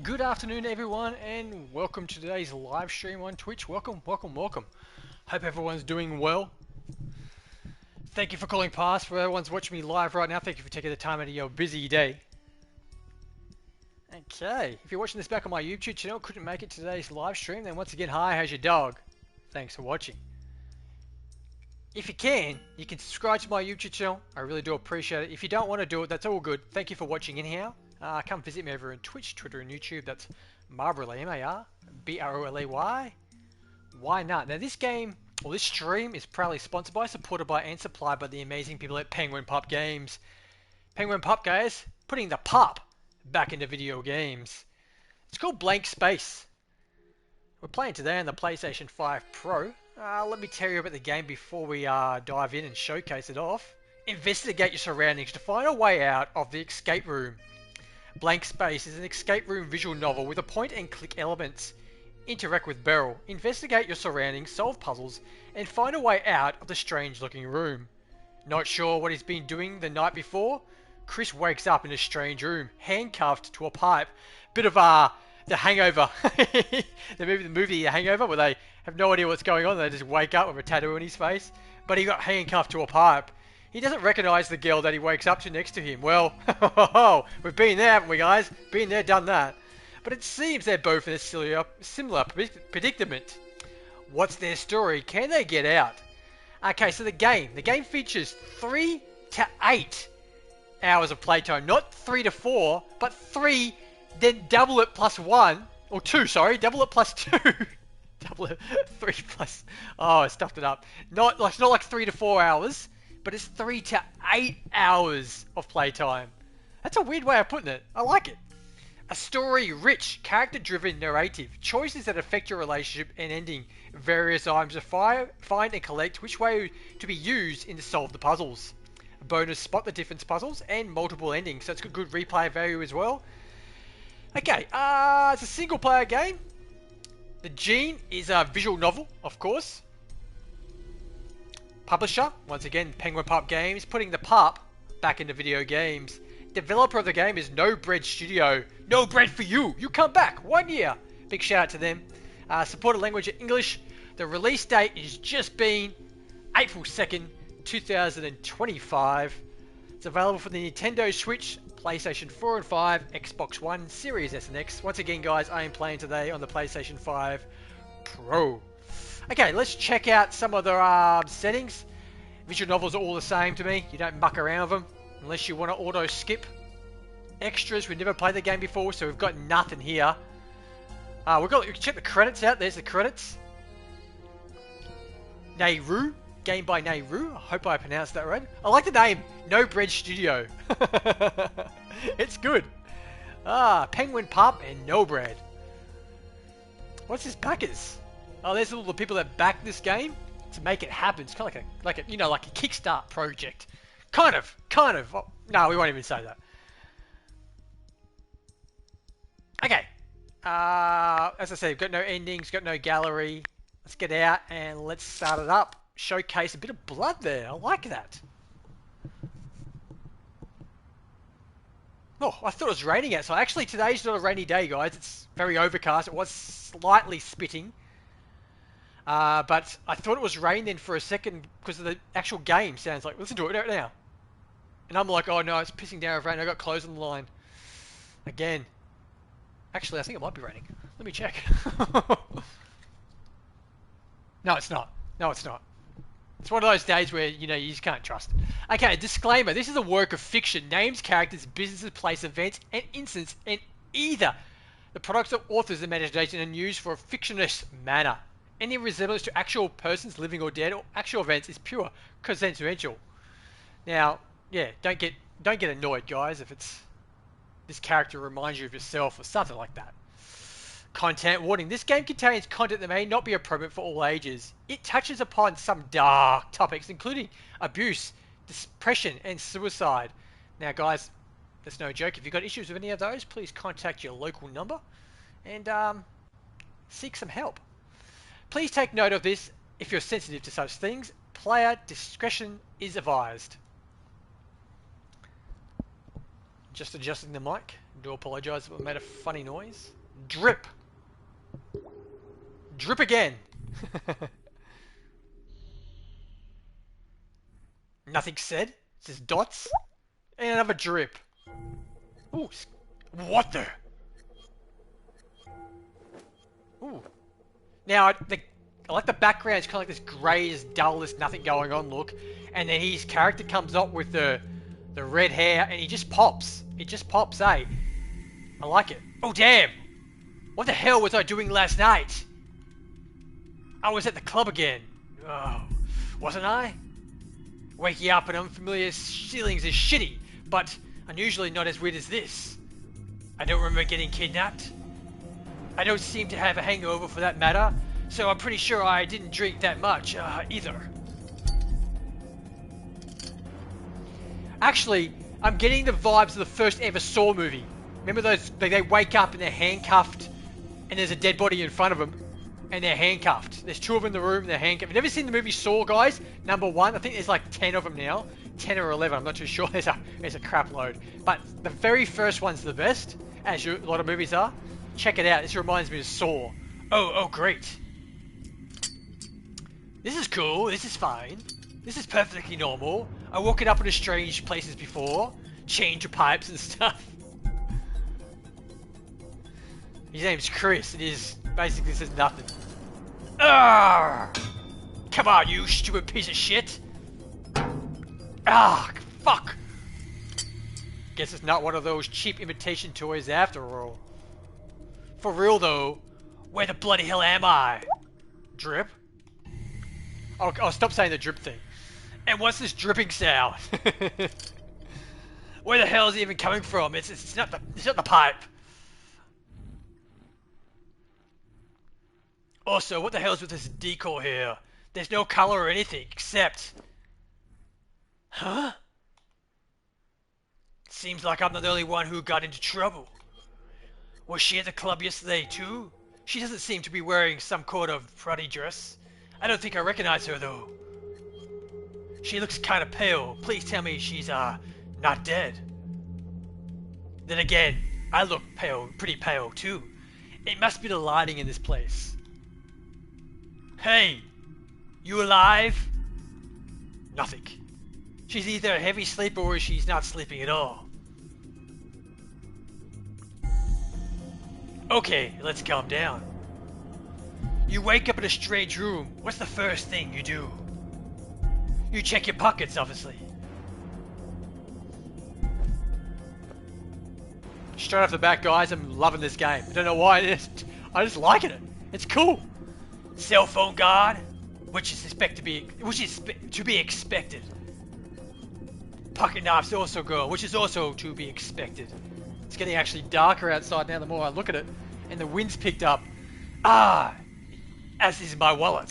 Good afternoon, everyone, and welcome to today's live stream on Twitch. Welcome. Hope everyone's doing well. Thank you for calling past. For everyone's watching me live right now, thank you for taking the time out of your busy day. Okay, if you're watching this back on my YouTube channel, couldn't make it to today's live stream, then once again, hi, how's your dog? Thanks for watching. If you can subscribe to my YouTube channel. I really do appreciate it. If you don't want to do it, that's all good. Thank you for watching anyhow. Come visit me over on Twitch, Twitter, and YouTube. That's Marbroley, M-A-R-B-R-O-L-E-Y. Why not? Now this game, or this stream, is proudly sponsored by, supported by, and supplied by the amazing people at Penguin Pop Games. Penguin Pop, guys, putting the pop back into video games. It's called Blankspace. We're playing today on the PlayStation 5 Pro. Let me tell you about the game before we dive in and showcase it off. Investigate your surroundings to find a way out of the escape room. Blankspace is an escape room visual novel with a point-and-click elements. Interact with Beryl, investigate your surroundings, solve puzzles, and find a way out of the strange-looking room. Not sure what he's been doing the night before? Chris wakes up in a strange room, handcuffed to a pipe. Bit of The Hangover. the movie The Hangover, where they have no idea what's going on. They just wake up with a tattoo on his face. But he got handcuffed to a pipe. He doesn't recognize the girl that he wakes up to next to him. Well, we've been there, haven't we, guys? Been there, done that. But it seems they're both in a similar predicament. What's their story? Can they get out? Okay, so the game features 3 to 8 hours of playtime. Not 3 to 4, but 3, then double it plus 1. Or 2, sorry. Double it plus 2. Double it. 3 plus... Oh, I stuffed it up. It's not like 3 to 4 hours, but it's 3 to 8 hours of playtime. That's a weird way of putting it. I like it. A story-rich, character-driven narrative. Choices that affect your relationship and ending. Various items to find and collect. Which way to be used in to solve the puzzles. Bonus spot the difference puzzles and multiple endings. So it's got good replay value as well. Okay, it's a single-player game. The Gene is a visual novel, of course. Publisher, once again, Penguin Pop Games, putting the pop back into video games. Developer of the game is No Bread Studio. No bread for you. You come back. 1 year. Big shout out to them. Supported language in English. The release date is just been April 2nd, 2025. It's available for the Nintendo Switch, PlayStation 4 and 5, Xbox One, Series S and X. Once again, guys, I am playing today on the PlayStation 5 Pro. Okay, let's check out some of the settings. Visual novels are all the same to me. You don't muck around with them unless you want to auto skip. Extras, we've never played the game before, so we've got nothing here. Check the credits out. There's the credits. Nehru, game by Nehru. I hope I pronounced that right. I like the name, No Bread Studio. It's good. Penguin Pop and No Bread. What's this backers? Oh, there's all the people that back this game to make it happen. It's kind of like a Kickstart project. Kind of. Oh, no, we won't even say that. Okay. As I said, got no endings, got no gallery. Let's get out and let's start it up. Showcase a bit of blood there. I like that. Oh, I thought it was raining outside. Actually, today's not a rainy day, guys. It's very overcast. It was slightly spitting. But I thought it was rain then for a second because of the actual game sounds like. Listen to it right now. And I'm like, oh no, it's pissing down with rain. I got clothes on the line. Again. Actually, I think it might be raining. Let me check. No, it's not. No, it's not. It's one of those days where, you just can't trust. Okay, disclaimer. This is a work of fiction. Names, characters, businesses, place, events, and incidents, and either the products of authors' imagination and used for a fictionist manner. Any resemblance to actual persons, living or dead, or actual events is pure consensual. Now, yeah, don't get annoyed, guys, if this character reminds you of yourself or something like that. Content warning. This game contains content that may not be appropriate for all ages. It touches upon some dark topics, including abuse, depression, and suicide. Now, guys, that's no joke. If you've got issues with any of those, please contact your local number and seek some help. Please take note of this if you're sensitive to such things. Player discretion is advised. Just adjusting the mic. Do apologise if I made a funny noise. Drip. Drip again. Nothing said. It's just dots. And another drip. Ooh. What the? Ooh. Now, I like the background. It's kind of like this grey, dull, there's nothing going on look. And then his character comes up with the red hair and he just pops. It just pops, eh? I like it. Oh, damn! What the hell was I doing last night? I was at the club again. Oh, wasn't I? Waking up in unfamiliar ceilings is shitty, but unusually not as weird as this. I don't remember getting kidnapped. I don't seem to have a hangover for that matter, so I'm pretty sure I didn't drink that much either. Actually, I'm getting the vibes of the first ever Saw movie. Remember those, they wake up and they're handcuffed and there's a dead body in front of them and they're handcuffed. There's 2 of them in the room and they're handcuffed. Have you ever seen the movie Saw, guys? Number 1. I think there's like 10 of them now. 10 or 11, I'm not too sure. There's a crap load. But the very first one's the best, as a lot of movies are. Check it out. This reminds me of Saw. Oh, great. This is cool. This is fine. This is perfectly normal. I woken up in strange places before. Change of pipes and stuff. His name's Chris. It is basically says nothing. Arrgh! Come on, you stupid piece of shit. Ah, fuck. Guess it's not one of those cheap imitation toys after all. For real though, where the bloody hell am I? Drip? I'll stop saying the drip thing. And what's this dripping sound? Where the hell is it even coming from? It's not the pipe. Also, what the hell is with this decor here? There's no color or anything except... Huh? Seems like I'm not the only one who got into trouble. Was she at the club yesterday too? She doesn't seem to be wearing some kind of party dress. I don't think I recognize her though. She looks kind of pale. Please tell me she's not dead. Then again, I look pale, pretty pale too. It must be the lighting in this place. Hey, you alive? Nothing. She's either a heavy sleeper or she's not sleeping at all. Okay, let's calm down. You wake up in a strange room. What's the first thing you do? You check your pockets, obviously. Straight off the bat, guys, I'm loving this game. I don't know why. I just like it. It's cool. Cell phone guard, which is to be expected. Pocket knife's also gone, which is also to be expected. It's getting actually darker outside now the more I look at it, and the wind's picked up. Ah, as is my wallet.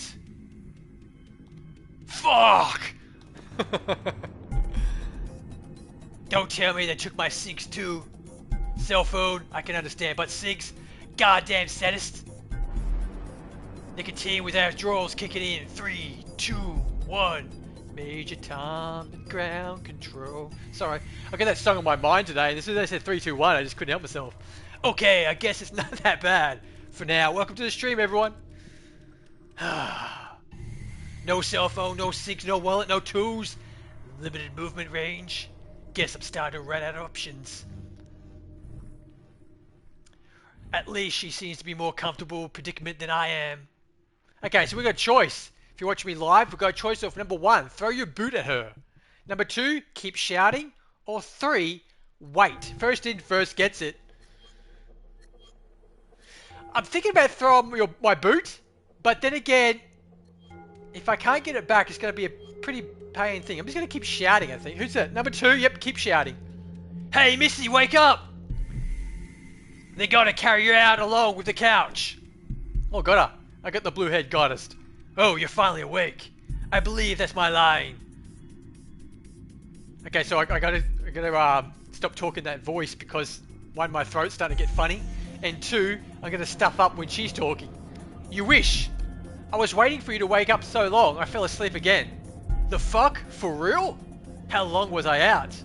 Fuck! Don't tell me they took my SIGs too. Cell phone, I can understand, but SIGs, goddamn sadist. Nicotine without drawers kicking in. 3, 2, 1. Major Tom and ground control. Sorry, I got that song on my mind today, and as soon as I said 3, 2, 1, I just couldn't help myself. Okay, I guess it's not that bad for now. Welcome to the stream, everyone. No cell phone, no SIGs, no wallet, no tools. Limited movement range. Guess I'm starting to run out of options. At least she seems to be more comfortable predicament than I am. Okay, so we got a choice. If you're watching me live, we've got a choice of number 1, throw your boot at her. Number 2, keep shouting. Or 3, wait. First in, first gets it. I'm thinking about throwing my boot, but then again, if I can't get it back, it's going to be a pretty pain thing. I'm just going to keep shouting, I think. Who's that? Number 2, yep, keep shouting. Hey, Missy, wake up! They gotta carry you out along with the couch. Oh, got her. I got the blue-haired goddess. Oh, you're finally awake. I believe that's my line. Okay, so I gotta stop talking that voice because 1, my throat's starting to get funny, and 2, I'm gonna stuff up when she's talking. You wish. I was waiting for you to wake up so long, I fell asleep again. The fuck? For real? How long was I out?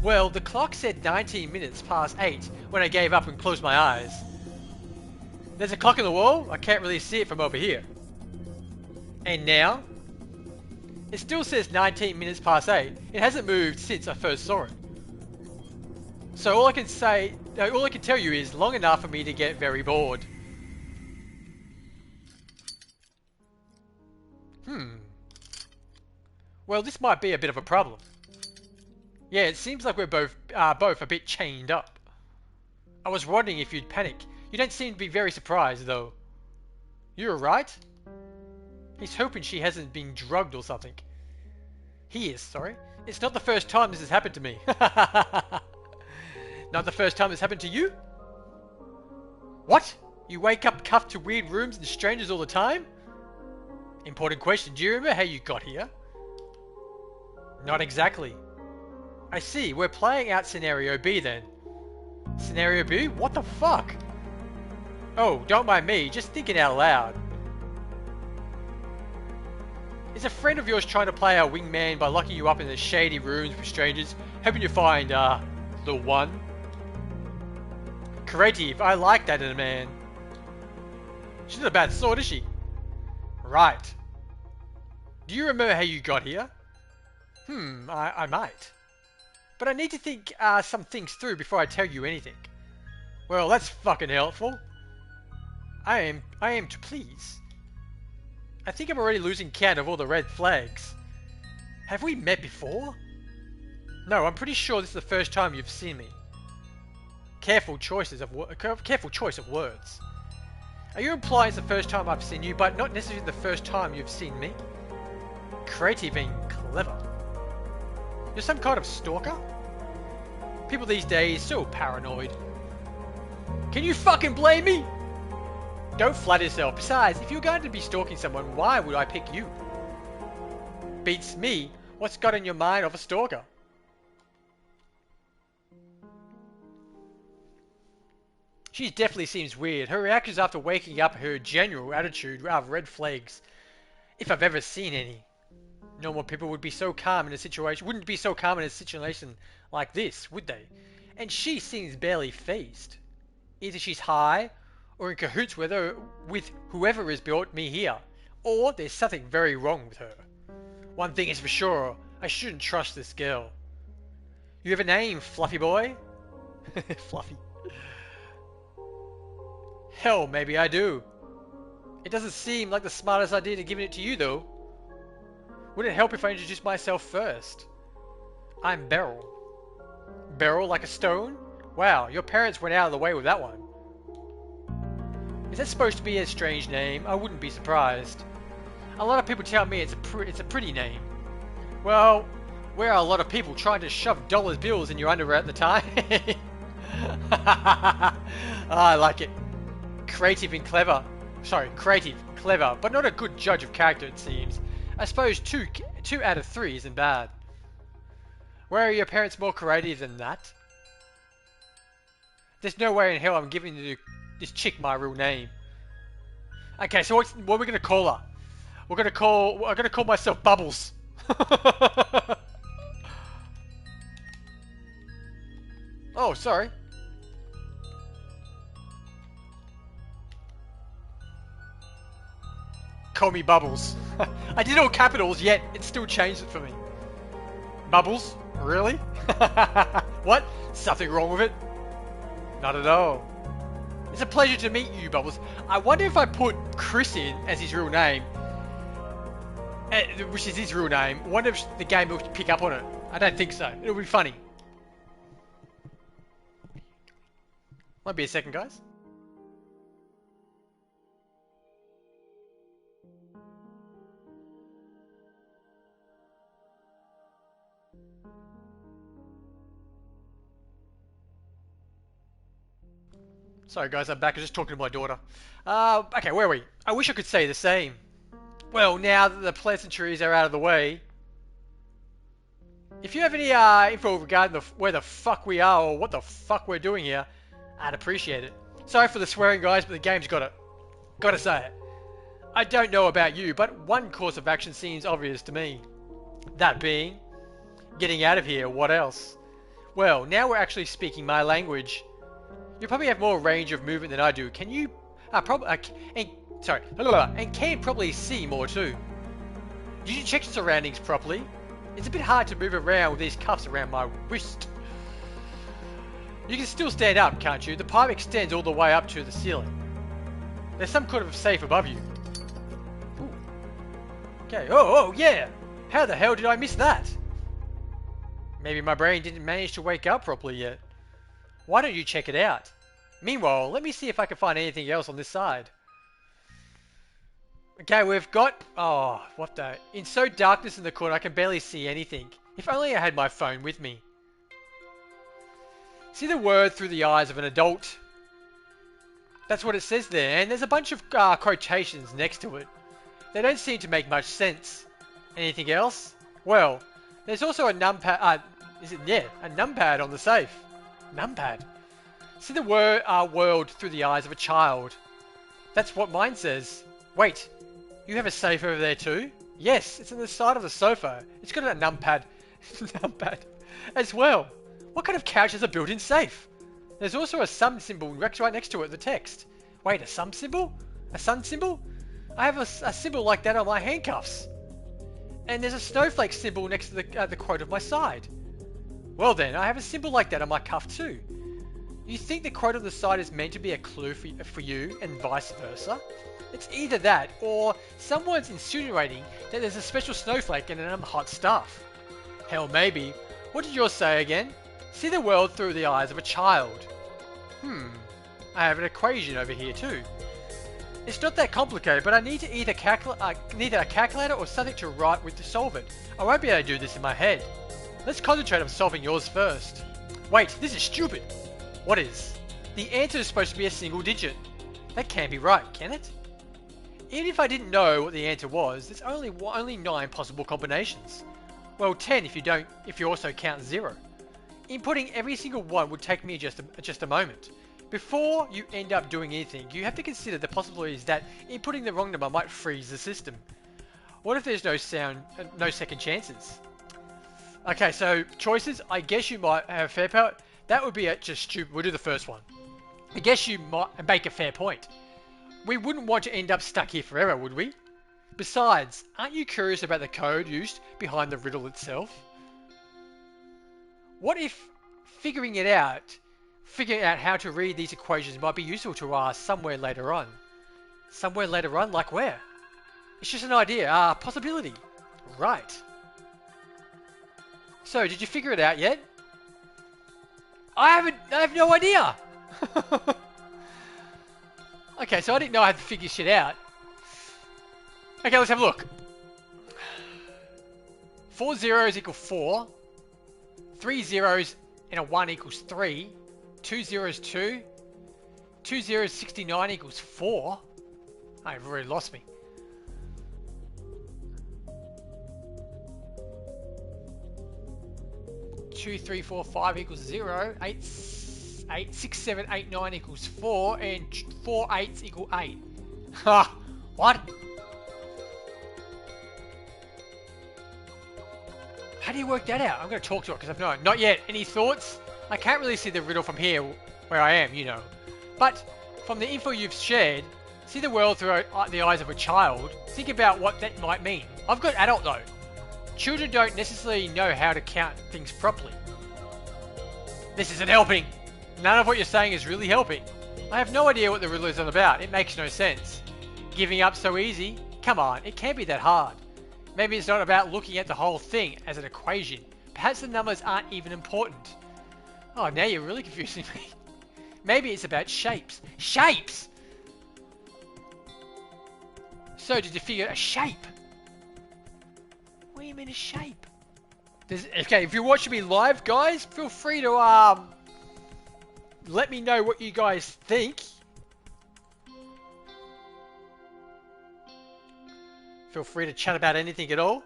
Well, the clock said 19 minutes past 8 when I gave up and closed my eyes. There's a clock in the wall? I can't really see it from over here. And now? It still says 19 minutes past 8. It hasn't moved since I first saw it. So all I can tell you is long enough for me to get very bored. Well, this might be a bit of a problem. Yeah, it seems like we're both a bit chained up. I was wondering if you'd panic. You don't seem to be very surprised, though. You alright? He's hoping she hasn't been drugged or something. He is, sorry. It's not the first time this has happened to me. Not the first time it's happened to you? What? You wake up cuffed to weird rooms and strangers all the time? Important question. Do you remember how you got here? Not exactly. I see. We're playing out Scenario B then. Scenario B? What the fuck? Oh, don't mind me. Just thinking out loud. Is a friend of yours trying to play our wingman by locking you up in the shady rooms with strangers, hoping you find, the one? Creative. I like that in a man. She's not a bad sort, is she? Right. Do you remember how you got here? I might. But I need to think some things through before I tell you anything. Well, that's fucking helpful. I am to please. I think I'm already losing count of all the red flags. Have we met before? No, I'm pretty sure this is the first time you've seen me. Careful choice of words. Are you implying it's the first time I've seen you, but not necessarily the first time you've seen me? Creative and clever. You're some kind of stalker? People these days so paranoid. Can you fucking blame me? Don't flatter yourself. Besides, if you're going to be stalking someone, why would I pick you? Beats me. What's got in your mind of a stalker? She definitely seems weird. Her reactions after waking up, her general attitude are red flags. If I've ever seen any. Normal people would be so calm in a situation, wouldn't be so calm in a situation like this, would they? And she seems barely fazed. Either she's high, or in cahoots with whoever has brought me here, or there's something very wrong with her. One thing is for sure, I shouldn't trust this girl. You have a name, Fluffy boy? Fluffy. Hell, maybe I do. It doesn't seem like the smartest idea to give it to you, though. Would it help if I introduced myself first? I'm Beryl. Beryl like a stone? Wow, your parents went out of the way with that one. Is that supposed to be a strange name? I wouldn't be surprised. A lot of people tell me it's a pretty name. Well, where are a lot of people trying to shove dollar bills in your underwear at the time? I like it. Creative and clever. Sorry, creative, clever, but not a good judge of character, it seems. I suppose 2 out of 3 isn't bad. Where are your parents more creative than that? There's no way in hell I'm giving this chick my real name. Okay, so what are we gonna call her? I'm gonna call myself Bubbles. Oh, sorry. Call me Bubbles. I did all capitals, yet it still changed it for me. Bubbles? Really? What? Something wrong with it? Not at all. It's a pleasure to meet you, Bubbles. I wonder if I put Chris in as his real name, which is his real name, I wonder if the game will pick up on it. I don't think so. It'll be funny. Might be a second, guys. Sorry guys, I'm back. I'm just talking to my daughter. Okay, where are we? I wish I could say the same. Well, now that the pleasantries are out of the way, if you have any info regarding where the fuck we are or what the fuck we're doing here, I'd appreciate it. Sorry for the swearing, guys, but the game's got it. Gotta say it. I don't know about you, but one course of action seems obvious to me. That being, getting out of here. What else? Well, now we're actually speaking my language. You probably have more range of movement than I do. Can you... and can probably see more too. Did you check your surroundings properly? It's a bit hard to move around with these cuffs around my wrist. You can still stand up, can't you? The pipe extends all the way up to the ceiling. There's some kind of safe above you. Ooh. Okay, oh, yeah! How the hell did I miss that? Maybe my brain didn't manage to wake up properly yet. Why don't you check it out? Meanwhile, let me see if I can find anything else on this side. Okay, we've got... Oh, what the... In so darkness in the corner, I can barely see anything. If only I had my phone with me. See the word through the eyes of an adult. That's what it says there, and there's a bunch of quotations next to it. They don't seem to make much sense. Anything else? Well, there's also a numpad... a numpad on the safe. Numpad. See the word world through the eyes of a child. That's what mine says. Wait, you have a safe over there too? Yes, it's on the side of the sofa. It's got a numpad. Numpad as well. What kind of couch has a built-in safe? There's also a sum symbol right next to it, the text. Wait, a sum symbol? A sun symbol? I have a symbol like that on my handcuffs. And there's a snowflake symbol next to the quote of my side. Well then, I have a symbol like that on my cuff too. You think the quote on the side is meant to be a clue for you and vice versa? It's either that or someone's insinuating that there's a special snowflake in hot stuff. Hell, maybe. What did yours say again? See the world through the eyes of a child. I have an equation over here too. It's not that complicated, but I need to either a calculator or something to write with to solve it. I won't be able to do this in my head. Let's concentrate on solving yours first. Wait, this is stupid. What is? The answer is supposed to be a single digit. That can't be right, can it? Even if I didn't know what the answer was, there's only 9 possible combinations. Well, 10 if you also count 0. Inputting every single one would take me just a moment. Before you end up doing anything, you have to consider the possibilities that inputting the wrong number might freeze the system. What if there's no second chances? Okay, so choices. I guess you might have a fair point. That would be just stupid. We'll do the first one. I guess you might make a fair point. We wouldn't want to end up stuck here forever, would we? Besides, aren't you curious about the code used behind the riddle itself? What if figuring out how to read these equations might be useful to us somewhere later on? Somewhere later on? Like where? It's just an idea, a possibility. Right. So, did you figure it out yet? I have no idea! Okay, so I didn't know I had to figure shit out. Okay, let's have a look. 4 zeros equal 4. 3 zeros and a 1 equals 3. 2 zeros 2. 2 zeros 69 equals 4. Oh, you've already lost me. Two, 3, 4, 5 equals 0. 8, 6, 7, 8, 9 equals 4. And 4 8s equal 8. Ha! What? How do you work that out? I'm going to talk to it because I've known. Not yet. Any thoughts? I can't really see the riddle from here where I am, you know. But from the info you've shared, see the world through the eyes of a child. Think about what that might mean. I've got adult though. Children don't necessarily know how to count things properly. This isn't helping. None of what you're saying is really helping. I have no idea what the riddle is all about. It makes no sense. Giving up so easy? Come on, it can't be that hard. Maybe it's not about looking at the whole thing as an equation. Perhaps the numbers aren't even important. Oh, now you're really confusing me. Maybe it's about shapes. Shapes! So, did you figure a shape? What do you mean a shape? Okay, if you're watching me live, guys, feel free to let me know what you guys think. Feel free to chat about anything at all.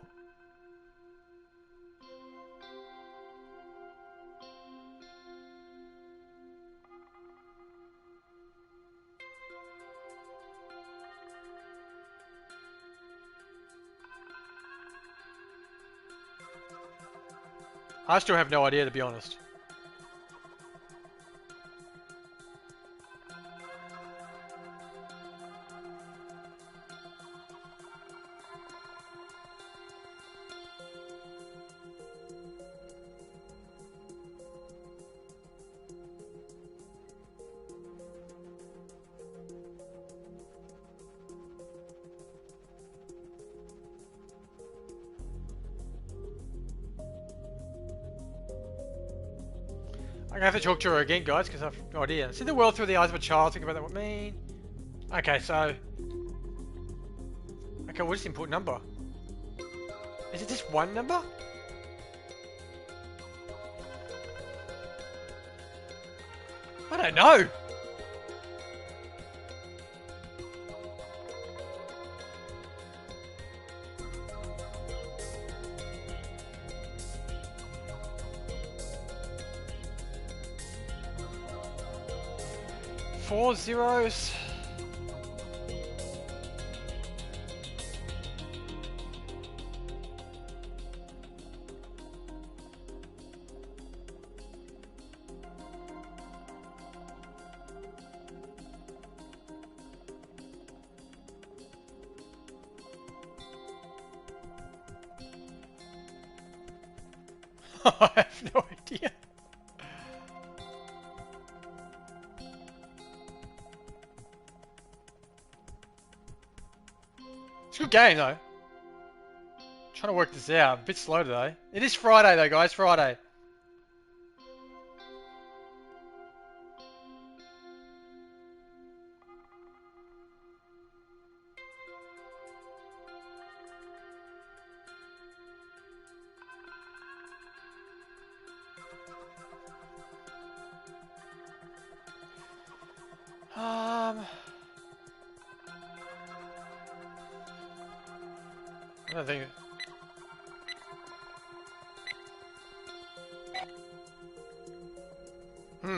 I still have no idea, to be honest. I'm gonna have to talk to her again, guys, because I've no idea. See the world through the eyes of a child. Think about that. What mean? Okay, so. Okay, we'll just input number. Is it just one number? I don't know. Four zeros. I have no idea. It's a good game though. Trying to work this out. A bit slow today. It is Friday though, guys. Friday. I don't think.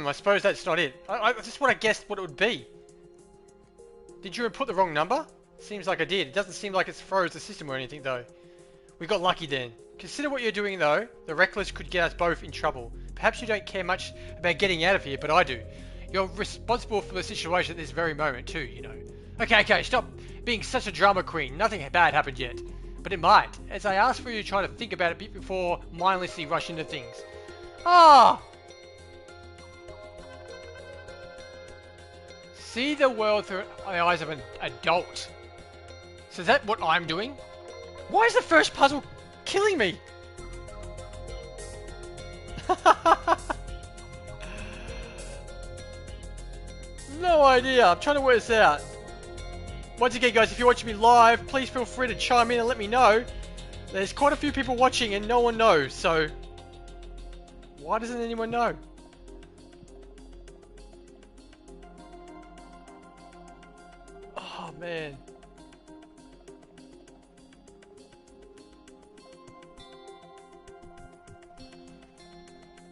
I suppose that's not it. I just want to guess what it would be. Did you input the wrong number? Seems like I did. It doesn't seem like it's froze the system or anything though. We got lucky then. Consider what you're doing though. The reckless could get us both in trouble. Perhaps you don't care much about getting out of here, but I do. You're responsible for the situation at this very moment too, you know. Okay, stop being such a drama queen. Nothing bad happened yet. But it might, as I asked for you to try to think about it a bit before mindlessly rush into things. Ah! See the world through the eyes of an adult. So is that what I'm doing? Why is the first puzzle killing me? No idea. I'm trying to work this out. Once again, guys, if you're watching me live, please feel free to chime in and let me know. There's quite a few people watching and no one knows, so why doesn't anyone know? Oh, man.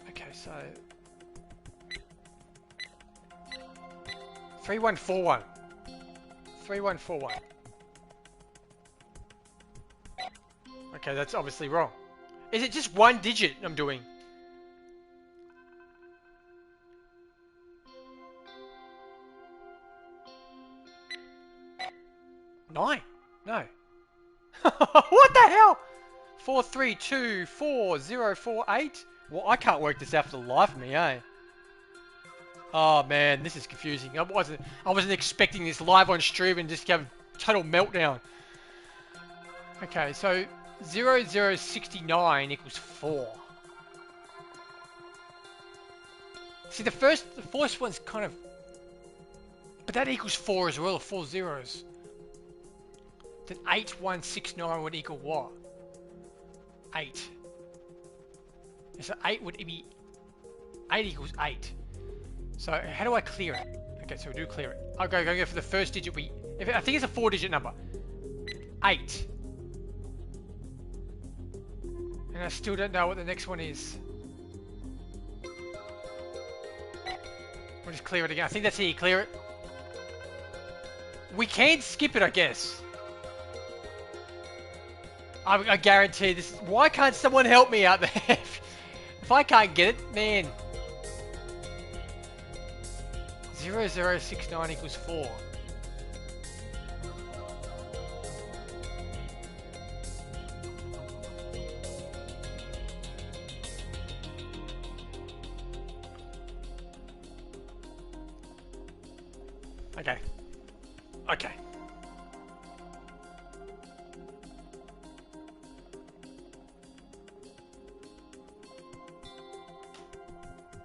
Okay, so 3141. 3141. Okay, that's obviously wrong. Is it just one digit I'm doing? Nine? No. What the hell? 43240448? Well, I can't work this out for the life of me, eh? Oh man, this is confusing. I wasn't expecting this live on stream and just have a total meltdown. Okay, so 0069 equals 4. See, the first one's kind of, but that equals 4 as well, 4 zeros. Then 8169 would equal what? 8. So 8 would be 8 equals 8. So how do I clear it? Okay, so we do clear it. I'll go for the first digit. I think it's a 4-digit number. 8. And I still don't know what the next one is. We'll just clear it again. I think that's how you clear it. We can skip it, I guess. I guarantee this. Why can't someone help me out there? If I can't get it, man. 0069 equals 4. Okay. Okay.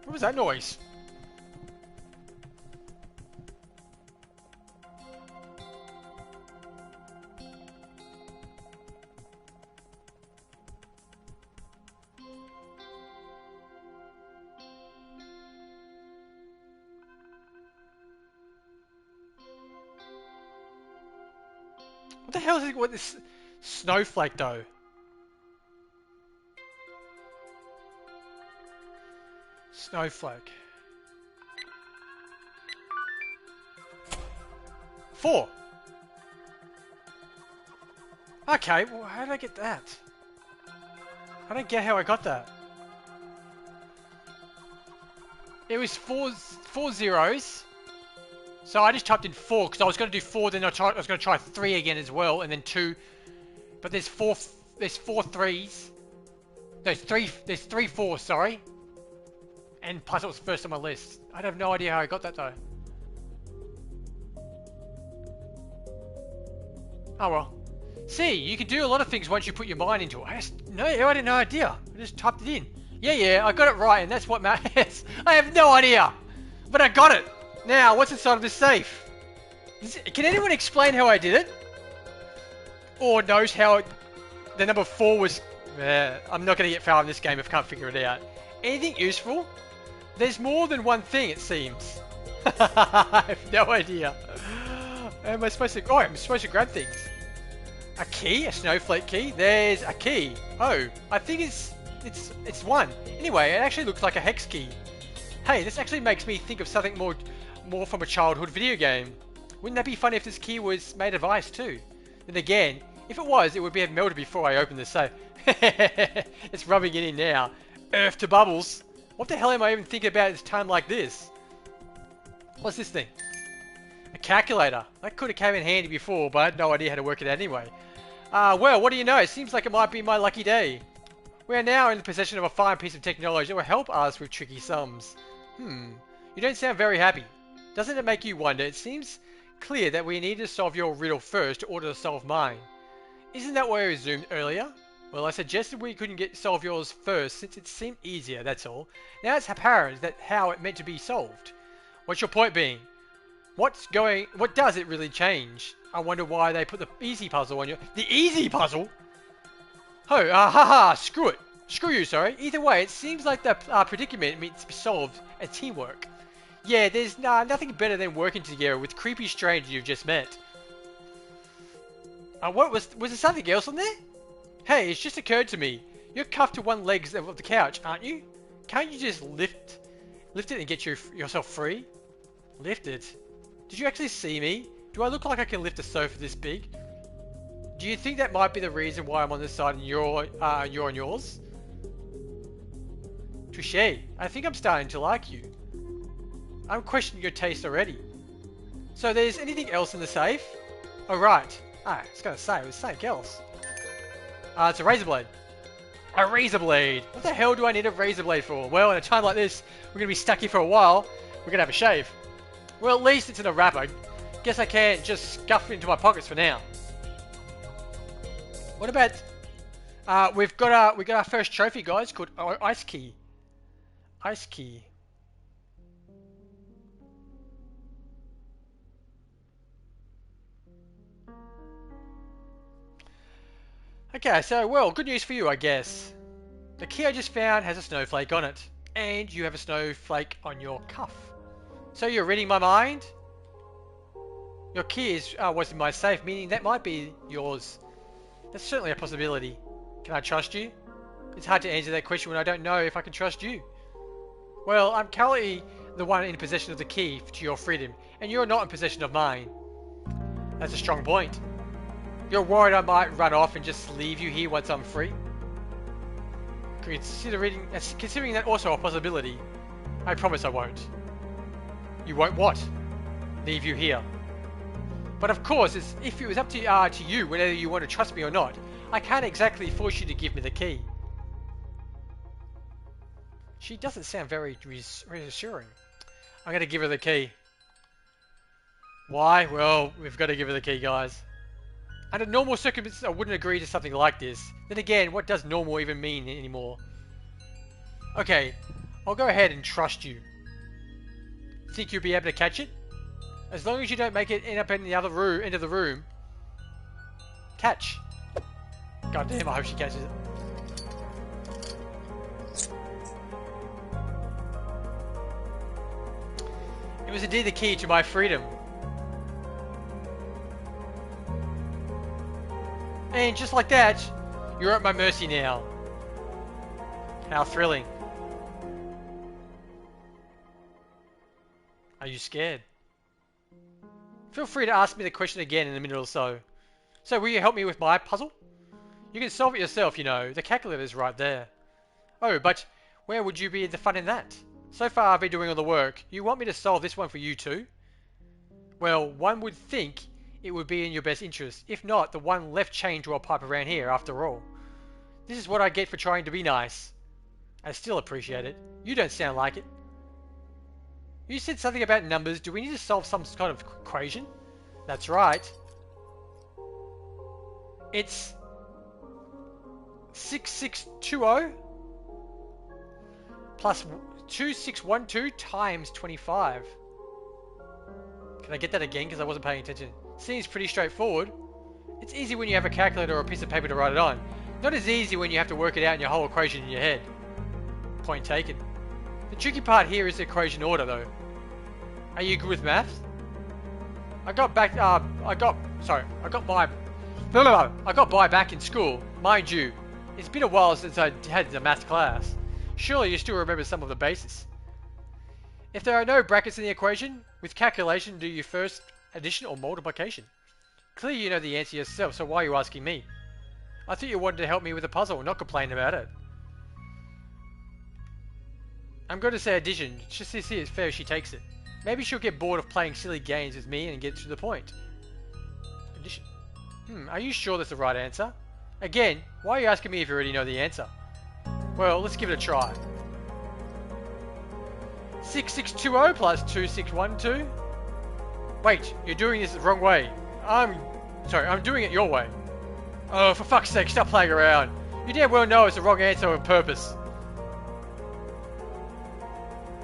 What was that noise? What the hell is what this snowflake though? Snowflake. 4. Okay, well how did I get that? I don't get how I got that. It was four zeros. So I just typed in 4 because I was going to do 4, then I was going to try 3 again as well, and then 2. But there's four threes. There's three fours, sorry. And plus it was first on my list. I have no idea how I got that though. Oh well. See, you can do a lot of things once you put your mind into it. I had no idea. I just typed it in. Yeah, I got it right, and that's what matters. I have no idea, but I got it. Now, what's inside of this safe? Can anyone explain how I did it? Or knows how the number 4 was... I'm not going to get far in this game if I can't figure it out. Anything useful? There's more than one thing, it seems. I have no idea. Am I supposed to... Oh, I'm supposed to grab things. A key? A snowflake key? There's a key. Oh, I think it's one. Anyway, it actually looks like a hex key. Hey, this actually makes me think of something more from a childhood video game. Wouldn't that be funny if this key was made of ice too? Then again, if it was, it would have melted before I opened the safe. It's rubbing it in now. Earth to bubbles. What the hell am I even thinking about at a time like this? What's this thing? A calculator. That could have come in handy before, but I had no idea how to work it out anyway. Well, what do you know? It seems like it might be my lucky day. We are now in the possession of a fine piece of technology that will help us with tricky sums. You don't sound very happy. Doesn't it make you wonder? It seems clear that we need to solve your riddle first in order to solve mine. Isn't that what I assumed earlier? Well, I suggested we couldn't solve yours first since it seemed easier, that's all. Now it's apparent that how it meant to be solved. What's your point being? What does it really change? I wonder why they put the easy puzzle on you. The easy puzzle? Oh, haha, screw it. Screw you, sorry. Either way, it seems like the predicament means to be solved as teamwork. Yeah, there's nothing better than working together with creepy strangers you've just met. What was there something else on there? Hey, it's just occurred to me. You're cuffed to one leg of the couch, aren't you? Can't you just lift it and get yourself free? Lift it? Did you actually see me? Do I look like I can lift a sofa this big? Do you think that might be the reason why I'm on this side and you're on yours? Touché. I think I'm starting to like you. I'm questioning your taste already. So there's anything else in the safe? Oh right. I was going to say, it was something else. It's a razor blade. A razor blade! What the hell do I need a razor blade for? Well, in a time like this, we're going to be stuck here for a while. We're going to have a shave. Well, at least it's in a wrapper. Guess I can't just scuff it into my pockets for now. What about... we got our first trophy, guys, called Ice Key. Ice Key. Okay, so, well, good news for you, I guess. The key I just found has a snowflake on it. And you have a snowflake on your cuff. So you're reading my mind? Your key was in my safe, meaning that might be yours. That's certainly a possibility. Can I trust you? It's hard to answer that question when I don't know if I can trust you. Well, I'm currently the one in possession of the key to your freedom, and you're not in possession of mine. That's a strong point. You're worried I might run off and just leave you here once I'm free? Considering that also a possibility, I promise I won't. You won't what? Leave you here. But of course, if it was up to you whether you want to trust me or not, I can't exactly force you to give me the key. She doesn't sound very reassuring. I'm going to give her the key. Why? Well, we've got to give her the key, guys. Under normal circumstances, I wouldn't agree to something like this. Then again, what does normal even mean anymore? Okay, I'll go ahead and trust you. Think you'll be able to catch it? As long as you don't make it end up in the other room, end of the room. Catch. God damn, I hope she catches it. It was indeed the key to my freedom. And just like that, you're at my mercy now. How thrilling. Are you scared? Feel free to ask me the question again in a minute or so. So, will you help me with my puzzle? You can solve it yourself, you know. The calculator's right there. Oh, but where would you be the fun in that? So far I've been doing all the work. You want me to solve this one for you too? Well, one would think it would be in your best interest. If not, the one left chained to a pipe around here, after all. This is what I get for trying to be nice. I still appreciate it. You don't sound like it. You said something about numbers. Do we need to solve some kind of equation? That's right. It's 6620 plus 2612 times 25. Can I get that again because I wasn't paying attention? Seems pretty straightforward. It's easy when you have a calculator or a piece of paper to write it on. Not as easy when you have to work it out in your whole equation in your head. Point taken. The tricky part here is the equation order though. Are you good with maths? I got by back in school. Mind you, it's been a while since I had the maths class. Surely you still remember some of the basis. If there are no brackets in the equation, with calculation do you first addition or multiplication? Clearly you know the answer yourself, so why are you asking me? I thought you wanted to help me with the puzzle, not complain about it. I'm going to say addition, just to see as fair as she takes it. Maybe she'll get bored of playing silly games with me and get to the point. Addition. Are you sure that's the right answer? Again, why are you asking me if you already know the answer? Well, let's give it a try. 6620 plus 2612. Wait, you're doing this the wrong way. I'm doing it your way. Oh, for fuck's sake, stop playing around. You damn well know it's the wrong answer on purpose.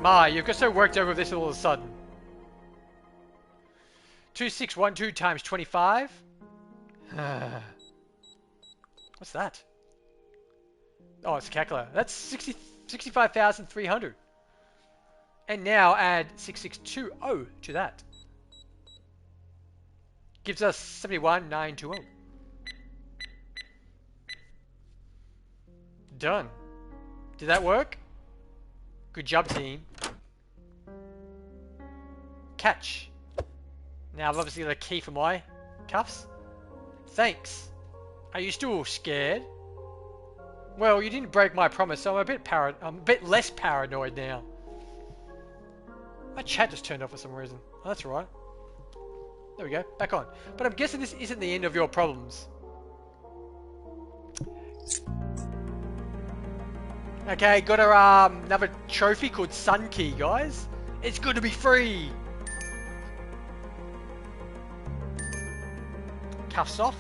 Ma, you've got so worked over this all of a sudden. 2612 times 25. What's that? Oh, it's a calculator. That's 65,300. And now add 6620 to that. Gives us 71,920. Done. Did that work? Good job, team. Catch. Now I've obviously got a key for my cuffs. Thanks. Are you still scared? Well, you didn't break my promise, so I'm a bit less paranoid now. My chat just turned off for some reason. Oh, that's alright. There we go, back on. But I'm guessing this isn't the end of your problems. Okay, got another trophy called Sun Key, guys. It's good to be free. Cuffs off.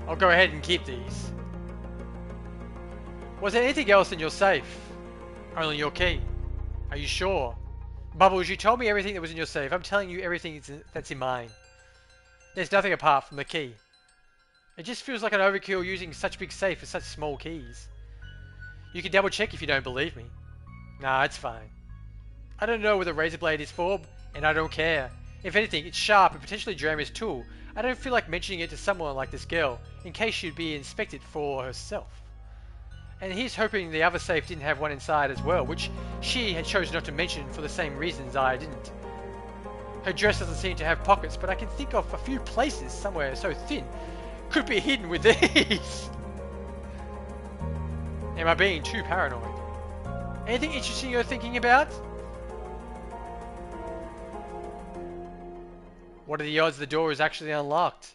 I'll go ahead and keep these. Was there anything else in your safe? Only your key. Are you sure? Bubbles, you told me everything that was in your safe. I'm telling you everything that's in mine. There's nothing apart from the key. It just feels like an overkill using such big safe for such small keys. You can double check if you don't believe me. Nah, it's fine. I don't know what the razor blade is for, and I don't care. If anything, it's sharp and potentially Jeremy's tool. I don't feel like mentioning it to someone like this girl, in case she'd be inspected for herself. And he's hoping the other safe didn't have one inside as well, which she had chosen not to mention for the same reasons I didn't. Her dress doesn't seem to have pockets, but I can think of a few places somewhere so thin could be hidden with these. Am I being too paranoid? Anything interesting you're thinking about? What are the odds the door is actually unlocked?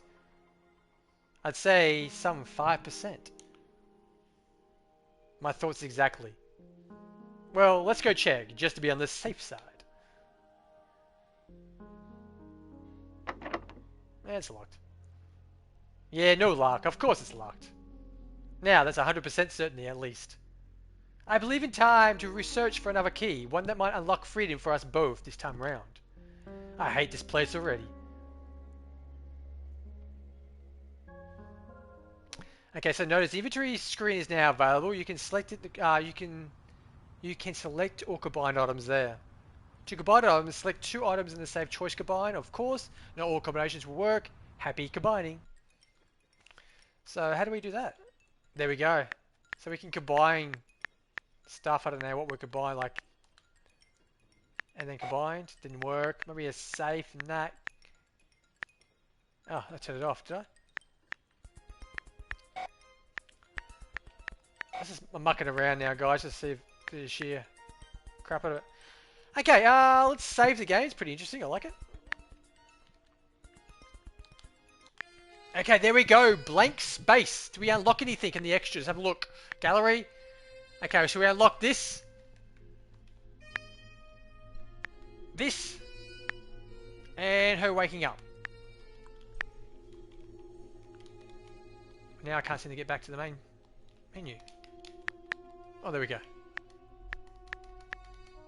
I'd say some 5%. My thoughts exactly. Well, let's go check, just to be on the safe side. It's locked. Yeah, no luck. Of course it's locked. Now, that's 100% certainty at least. I believe in time to research for another key, one that might unlock freedom for us both this time round. I hate this place already. Okay, so notice the inventory screen is now available. You can select it. You can select or combine items there. To combine items, select 2 items in the save choice combine. Of course, not all combinations will work. Happy combining. So how do we do that? There we go. So we can combine stuff. I don't know what we combine, like, and then combined. Didn't work. Maybe a safe and that. Oh, I turned it off, did I? I'm mucking around now, guys, to see if there's sheer crap out of it. Okay, let's save the game. It's pretty interesting. I like it. Okay, there we go. Blankspace. Do we unlock anything in the extras? Have a look. Gallery. Okay, so we unlock this. This. And her waking up. Now I can't seem to get back to the main menu. Oh, there we go.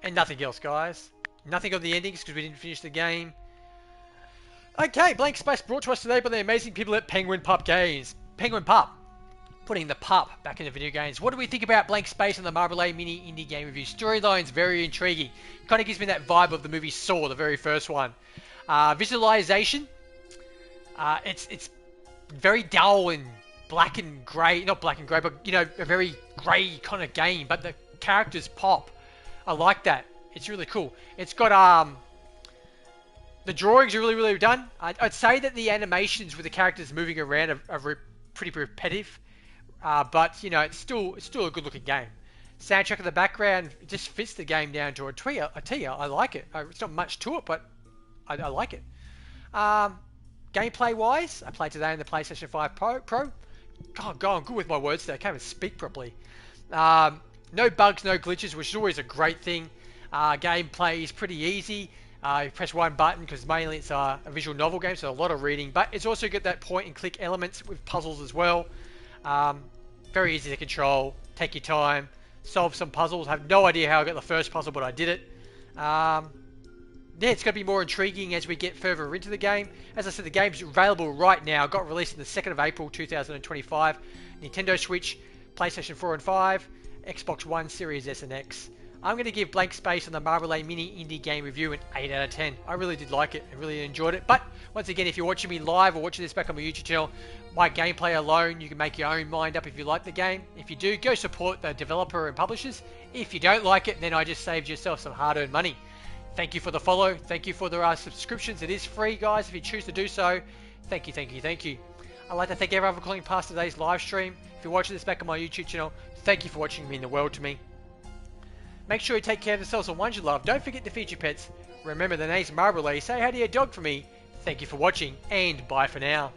And nothing else, guys. Nothing on the endings because we didn't finish the game. Okay, Blankspace brought to us today by the amazing people at Penguin Pup Games. Penguin Pup, putting the pup back into video games. What do we think about Blankspace and the Marble A mini indie game review? Storyline's very intriguing. Kind of gives me that vibe of the movie Saw, the very first one. Visualization, it's very dull and black and grey. Not black and grey, but, you know, a very grey kind of game. But the characters pop. I like that. It's really cool. It's got, the drawings are really, really done. I'd say that the animations with the characters moving around are pretty repetitive. But, you know, it's still a good-looking game. Soundtrack in the background just fits the game down to a T. I like it. It's not much to it, but I like it. Gameplay-wise, I played today on the PlayStation 5 Pro. God, I'm good with my words there. I can't even speak properly. No bugs, no glitches, which is always a great thing. Gameplay is pretty easy. You press one button because mainly it's a visual novel game, so a lot of reading. But it's also got that point-and-click elements with puzzles as well. Very easy to control. Take your time. Solve some puzzles. I have no idea how I got the first puzzle, but I did it. Yeah, it's going to be more intriguing as we get further into the game. As I said, the game's available right now. It got released on the 2nd of April 2025. Nintendo Switch, PlayStation 4 and 5, Xbox One, Series S and X. I'm going to give Blankspace on the Marble A mini indie game review an 8 out of 10. I really did like it. I really enjoyed it. But once again, if you're watching me live or watching this back on my YouTube channel, my gameplay alone, you can make your own mind up if you like the game. If you do, go support the developer and publishers. If you don't like it, then I just saved yourself some hard-earned money. Thank you for the follow. Thank you for the subscriptions. It is free, guys, if you choose to do so. Thank you, thank you, thank you. I'd like to thank everyone for calling past today's live stream. If you're watching this back on my YouTube channel, thank you for watching. It means the world to me. Make sure you take care of yourselves and ones you love. Don't forget to feed your pets. Remember, the name's Marble A. Say hi to your dog for me. Thank you for watching, and bye for now.